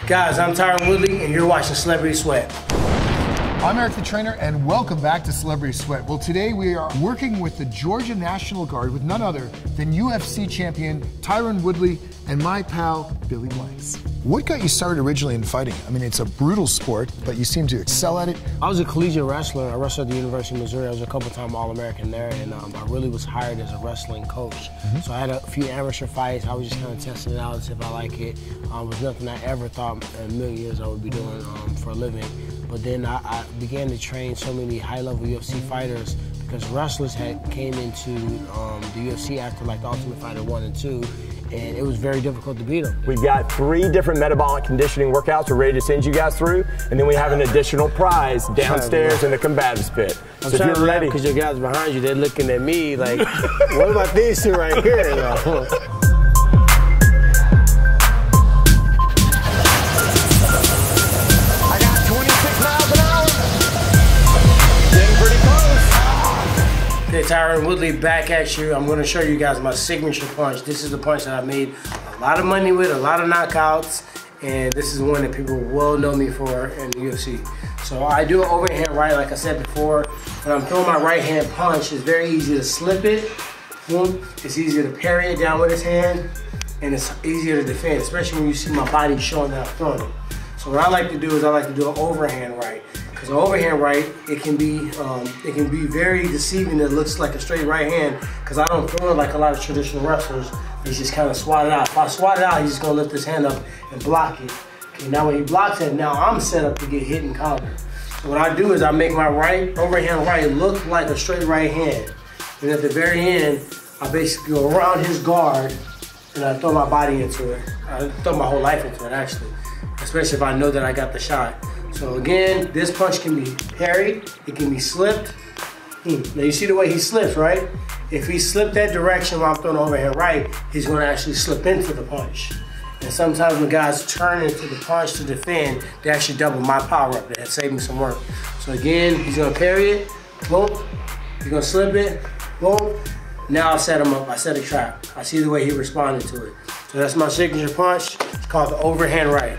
Guys, I'm Tyron Woodley, and you're watching Celebrity Sweat. I'm Eric the Trainer, and welcome back to Celebrity Sweat. Well, today we are working with the Georgia National Guard with none other than UFC champion Tyron Woodley and my pal, Billy Blanks. What got you started originally in fighting? I mean, it's a brutal sport, but you seem to excel at it. I was a collegiate wrestler. I wrestled at the University of Missouri. I was a couple-time All-American there, and I really was hired as a wrestling coach. So I had a few amateur fights. I was just kind of testing it out to see if I like it. It was nothing I ever thought in a million years I would be doing for a living. But then I began to train so many high-level UFC fighters because wrestlers came into the UFC after like the Ultimate Fighter 1 and 2, and it was very difficult to beat them. We've got 3 different metabolic conditioning workouts we're ready to send you guys through, and then we have an additional prize downstairs in the combatives pit. I'm so if you're ready, because your guys behind you, they're looking at me like, what about these two right here? Okay, Tyron Woodley back at you. I'm going to show you guys my signature punch. This is the punch that I made a lot of money with, a lot of knockouts, and this is one that people will know me for in the UFC. So I do an overhand right, like I said before. When I'm throwing my right hand punch, it's very easy to slip it. Boom. It's easier to parry it down with his hand, and it's easier to defend, especially when you see my body showing that I'm throwing it. So what I like to do is I like to do an overhand right. Because an overhand right, it can be very deceiving. It looks like a straight right hand because I don't throw it like a lot of traditional wrestlers. He's just kind of swat it out. If I swat it out, he's just gonna lift his hand up and block it. Okay, now when he blocks it, now I'm set up to get hit and counter. So what I do is I make my overhand right look like a straight right hand. And at the very end, I basically go around his guard and I throw my body into it. I throw my whole life into it actually, especially if I know that I got the shot. So again, this punch can be parried, it can be slipped. Now you see the way he slips, right? If he slipped that direction while I'm throwing overhand right, he's gonna actually slip into the punch. And sometimes when guys turn into the punch to defend, they actually double my power up. That saved me some work. So again, he's gonna parry it, boom. He's gonna slip it, boom. Now I set him up, I set a trap. I see the way he responded to it. So that's my signature punch. It's called the overhand right.